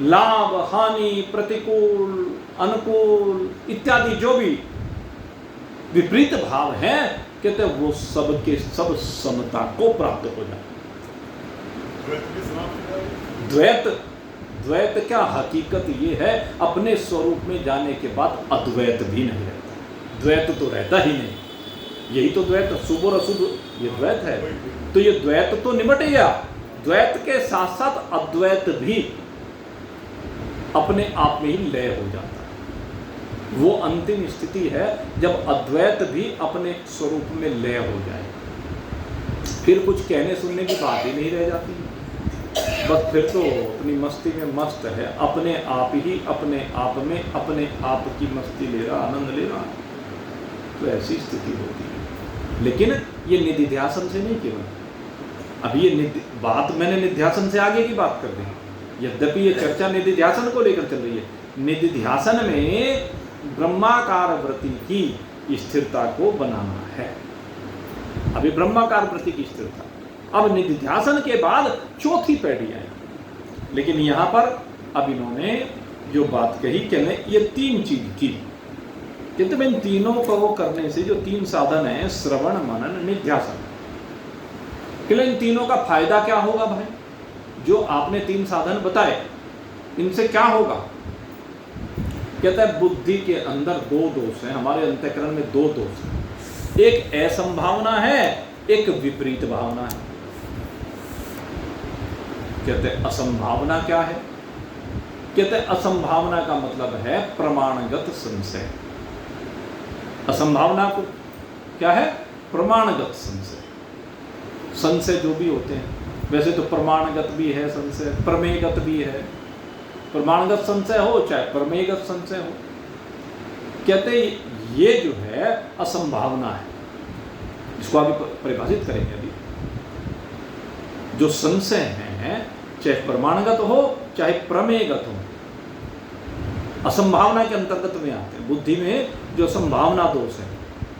लाभ हानि, प्रतिकूल अनुकूल इत्यादि जो भी विपरीत भाव है, कहते वो सब के सब समता को प्राप्त हो जाए। द्वैत, द्वैत क्या हकीकत ये है, अपने स्वरूप में जाने के बाद अद्वैत भी नहीं रहता, द्वैत तो रहता ही नहीं। यही तो द्वैत, शुभ और अशुभ ये द्वैत है। तो ये द्वैत तो निमट गया, द्वैत के साथ साथ अद्वैत भी अपने आप में ही लय हो जाता है। वो अंतिम स्थिति है जब अद्वैत भी अपने स्वरूप में लय हो जाए, फिर कुछ कहने सुनने की बात ही नहीं रह जाती, बस फिर तो अपनी मस्ती में मस्त है, अपने आप ही अपने आप में अपने आप की मस्ती ले रहा, आनंद ले रहा। तो ऐसी स्थिति होती है। लेकिन ये निधिध्यासन से नहीं केवल, अभी ये बात मैंने निध्यासन से आगे की बात कर दी, यद्यपि ये चर्चा निधिध्यासन को लेकर चल रही है। निधिध्यासन में ब्रह्माकार वृत्ति की स्थिरता को बनाना है। अभी ब्रह्माकार वृत्ति की स्थिरता, अब निधिध्यासन के बाद चौथी पैड़ी आई। लेकिन यहां पर अब इन्होंने जो बात कही कि ये तीन चीज की, किंतु इन तीनों को करने से जो तीन साधन है, श्रवण मनन निध्यासन, इन तीनों का फायदा क्या होगा भाई? जो आपने तीन साधन बताए, इनसे क्या होगा? कहता है बुद्धि के अंदर दो दोष हैं, हमारे अंतःकरण में दो दोष हैं, एक असंभावना है, एक विपरीत भावना है। कहते हैं असंभावना क्या है? कहते हैं असंभावना का मतलब है प्रमाणगत संशय। असंभावना को क्या है? प्रमाणगत संशय। संशय जो भी होते हैं, वैसे तो प्रमाणगत भी है संशय, प्रमेयगत भी है। प्रमाणगत संशय हो चाहे प्रमेयगत संशय हो, कहते ये जो है असंभावना है। इसको अभी परिभाषित करेंगे। अभी जो संशय है, चाहे प्रमाणगत हो चाहे प्रमेयगत हो, असंभावना के अंतर्गत में आते हैं। बुद्धि में जो संभावना दोष है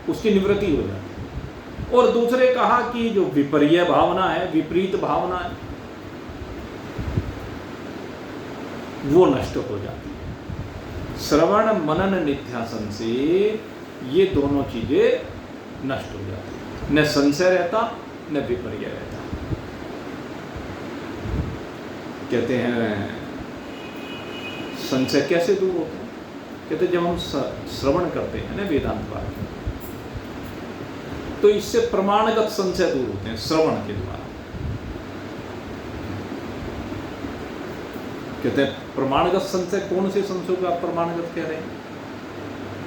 उसकी निवृत्ति हो जाती है। और दूसरे कहा कि जो विपर्य भावना है, विपरीत भावना है, वो नष्ट हो जाती है। श्रवण मनन निध्यासन से ये दोनों चीजें नष्ट हो जाती है। न संशय रहता, न विपर्य रहता। कहते हैं संशय कैसे दूर होता है? कहते जब हम श्रवण करते हैं ना वेदांत पाठ, तो इससे प्रमाणगत संशय दूर होते हैं श्रवण के द्वारा। कहते हैं प्रमाणगत संशय, कौन से संशय को आप प्रमाणगत कह रहे हैं?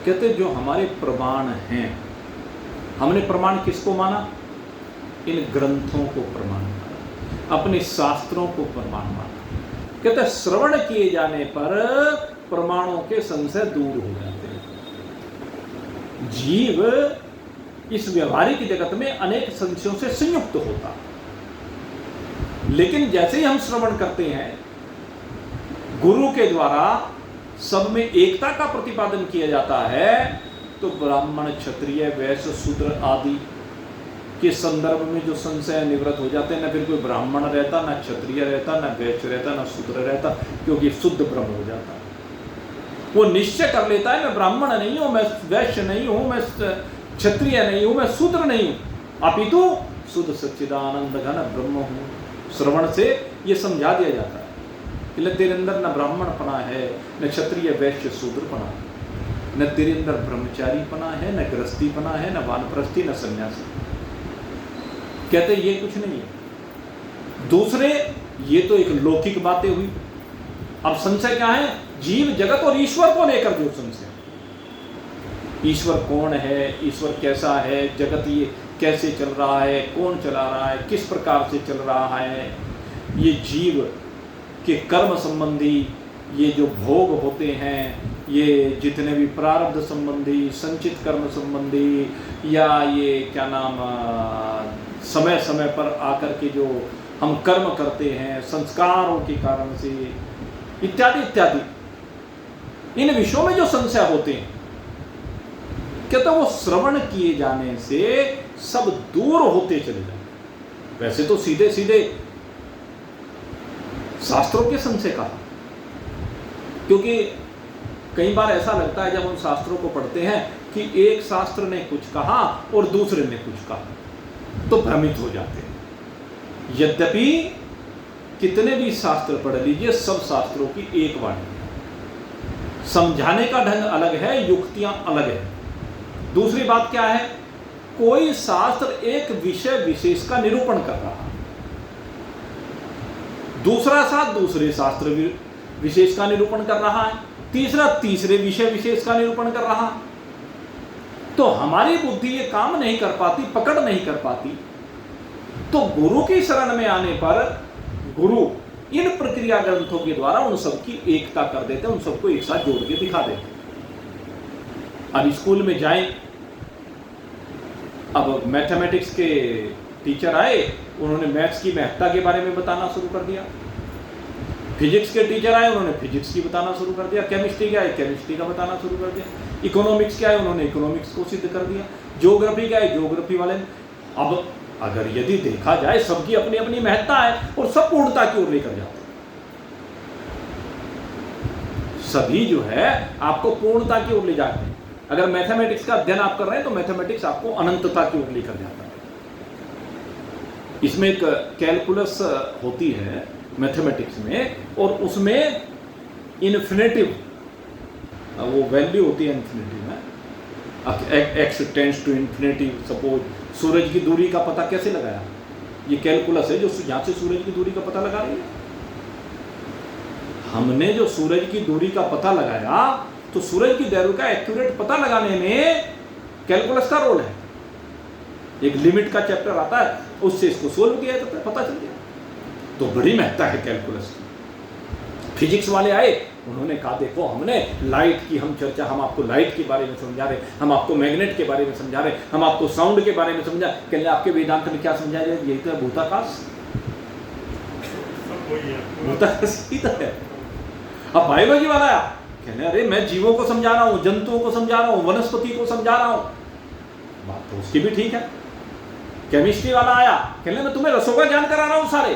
कहते जो हमारे प्रमाण हैं, हमने प्रमाण किसको माना? इन ग्रंथों को प्रमाण माना, अपने शास्त्रों को प्रमाण माना। कहते श्रवण किए जाने पर प्रमाणों के संशय दूर हो जाते हैं। जीव इस व्यवहारिक जगत में अनेक संशयों से संयुक्त होता, लेकिन जैसे ही हम श्रवण करते हैं, गुरु के द्वारा सब में एकता का प्रतिपादन किया जाता है, तो ब्राह्मण क्षत्रिय वैश्य शूद्र आदि के संदर्भ में जो संशय निवृत्त हो जाते हैं। न फिर कोई ब्राह्मण रहता, न क्षत्रिय रहता, न वैश्य रहता, न शूद्र रहता, क्योंकि शुद्ध ब्रह्म हो जाता। वो निश्चय कर लेता है मैं ब्राह्मण नहीं हूं, मैं वैश्य नहीं हूं, मैं क्षत्रिय नहीं हूं, मैं शूद्र नहीं हूं, अपितु शुद्ध सच्चिदानंद घन ब्रह्म हूं। श्रवण से ये समझा दिया जाता है कि तेरे अंदर न ब्राह्मणपना है, न क्षत्रिय वैश्य शूद्रपना। न तेरे अंदर ब्रह्मचारीपना है, न गृहस्थीपना है, न वानप्रस्थी, न सन्यासी। कहते ये कुछ नहीं है। दूसरे, ये तो एक लौकिक बातें हुई। अब संशय क्या है? जीव जगत और ईश्वर को लेकर जो संशय। ईश्वर कौन है, ईश्वर कैसा है, जगत ये कैसे चल रहा है, कौन चला रहा है, किस प्रकार से चल रहा है, ये जीव के कर्म संबंधी ये जो भोग होते हैं, ये जितने भी प्रारब्ध संबंधी, संचित कर्म संबंधी, या ये क्या नाम समय समय पर आकर के जो हम कर्म करते हैं संस्कारों के कारण से, इत्यादि इत्यादि, इन विषयों में जो संशय होते हैं, कहते वो श्रवण किए जाने से सब दूर होते चले जाते। वैसे तो सीधे सीधे शास्त्रों के संशय कहा, क्योंकि कई बार ऐसा लगता है जब हम शास्त्रों को पढ़ते हैं कि एक शास्त्र ने कुछ कहा और दूसरे ने कुछ कहा, तो भ्रमित हो जाते हैं। यद्यपि कितने भी शास्त्र पढ़ लीजिए, सब शास्त्रों की एक वाणी है। समझाने का ढंग अलग है, युक्तियां अलग है। दूसरी बात क्या है? कोई शास्त्र एक विषय विशेष का निरूपण कर रहा है, दूसरा शास्त्र दूसरे शास्त्र विशेष का निरूपण कर रहा है, तीसरा तीसरे विषय विशेष का निरूपण कर रहा है। तो हमारी बुद्धि ये काम नहीं कर पाती, पकड़ नहीं कर पाती। तो गुरु की शरण में आने पर गुरु इन प्रक्रिया ग्रंथों के द्वारा उन सबकी एकता कर देते हैं, उन सबको एक साथ जोड़ के दिखा देते हैं। अब स्कूल में जाएं, अब मैथमेटिक्स के टीचर आए, उन्होंने मैथ्स की महत्ता के बारे में बताना शुरू कर दिया। फिजिक्स के टीचर आए, उन्होंने फिजिक्स की बताना शुरू कर दिया। केमिस्ट्री क्या है, केमिस्ट्री का बताना शुरू कर दिया। इकोनॉमिक्स क्या है, उन्होंने इकोनॉमिक्स को सिद्ध कर दिया। ज्योग्राफी क्या है, ज्योग्राफी वाले। अब अगर यदि देखा जाए, सबकी अपनी अपनी महत्ता है और सब पूर्णता की ओर लेकर जाते हैं। सभी जो है आपको पूर्णता की ओर ले जाते हैं। अगर मैथमेटिक्स का अध्ययन आप कर रहे हैं तो मैथमेटिक्स आपको अनंतता की ओर लेकर जाता है। इसमें एक कैलकुलस होती है मैथमेटिक्स में, और उसमें इन्फिनेटिव वो वैल्यू होती है इन्फिनेटिव में, extends to infinitive. Suppose सूरज की दूरी का पता कैसे लगाया? ये कैलकुलस है जो यहाँ से सूरज की दूरी का पता लगा रही है। हमने जो सूरज की दूरी का पता लगाया, तो सूरज की दूरी का एक्यूरेट पता लगाने में कैलकुलस का रोल है। एक लिमिट का चैप्टर आता है, उससे इसको सोल्व किया जाता है, पता चल गया। तो बड़ी महत्ता है कैलकुलस की। फिजिक्स वाले आए, उन्होंने कहा देखो हमने लाइट की हम चर्चा, हम आपको लाइट के बारे में समझा रहे, हम आपको मैग्नेट के बारे में समझा रहे, हम आपको साउंड के बारे में समझा। कहने आपके वेदांत में क्या समझाया जाए? यही तो है भूताकाश। भूताकाश ही तो है। अब बायोलॉजी वाला आया, कहने अरे मैं जीवों को समझा रहा हूँ, जंतुओं को समझा रहा हूँ, वनस्पति को समझा रहा हूँ। बात तो उसकी भी ठीक है। केमिस्ट्री वाला आया, कहने मैं तुम्हें रसों का ज्ञान करा रहा हूँ, सारे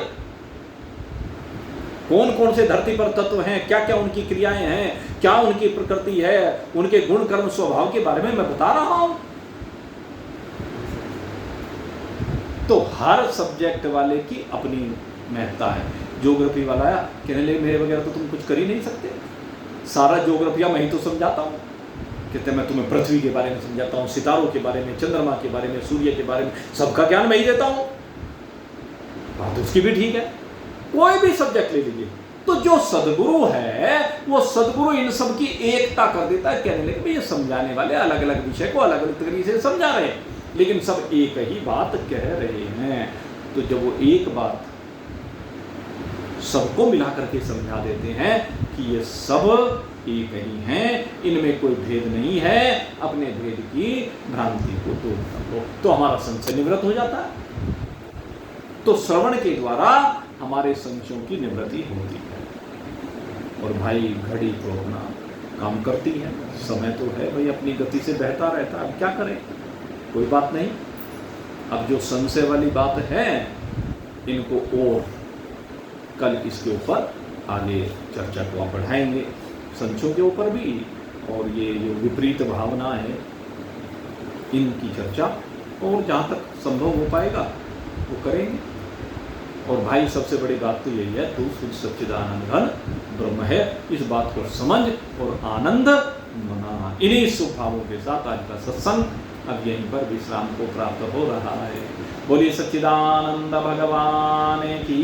कौन कौन से धरती पर तत्व हैं, क्या क्या उनकी क्रियाएं हैं, क्या उनकी प्रकृति है, उनके गुण कर्म स्वभाव के बारे में मैं बता रहा हूं। तो हर सब्जेक्ट वाले की अपनी महत्ता है। ज्योग्राफी वाला आया, कहने लगे मेरे वगैरह तो तुम कुछ कर ही नहीं सकते, सारा ज्योग्राफिया मैं ही तो समझाता हूँ। कहते मैं तुम्हें पृथ्वी के बारे में समझाता हूँ, सितारों के बारे में, चंद्रमा के बारे में, सूर्य के बारे में, सबका ज्ञान मैं ही देता हूँ। बात उसकी भी ठीक है। कोई भी सब्जेक्ट ले लीजिए, तो जो सदगुरु है वो सदगुरु इन सब की एकता कर देता है। कहने लगे भाई ये समझाने वाले अलग अलग विषय को अलग अलग तरीके से समझा रहे हैं, लेकिन सब एक ही बात कह रहे हैं। तो जब वो एक बात सबको मिला करके समझा देते हैं कि ये सब एक ही हैं, इनमें कोई भेद नहीं है, अपने भेद की भ्रांति को दूर कर लो, तो हमारा संशय निवृत्त हो जाता है। तो श्रवण के द्वारा हमारे संशयों की निवृत्ति होती है। और भाई घड़ी तो अपना काम करती है, समय तो है भाई अपनी गति से बहता रहता है, अब क्या करें, कोई बात नहीं। अब जो संशय वाली बात है इनको और कल इसके ऊपर आगे चर्चा को आप बढ़ाएंगे, संशयों के ऊपर भी, और ये जो विपरीत भावना है इनकी चर्चा और जहाँ तक संभव हो पाएगा वो करेंगे। और भाई सबसे बड़ी बात तो यही है, तू शुद्ध सच्चिदानंद घन ब्रह्म है, इस बात को समझ और आनंद मना। इन्हीं शुभ भावों के साथ आज का सत्संग अब यहीं पर विश्राम को प्राप्त हो रहा है। बोलिए सच्चिदानंद भगवान की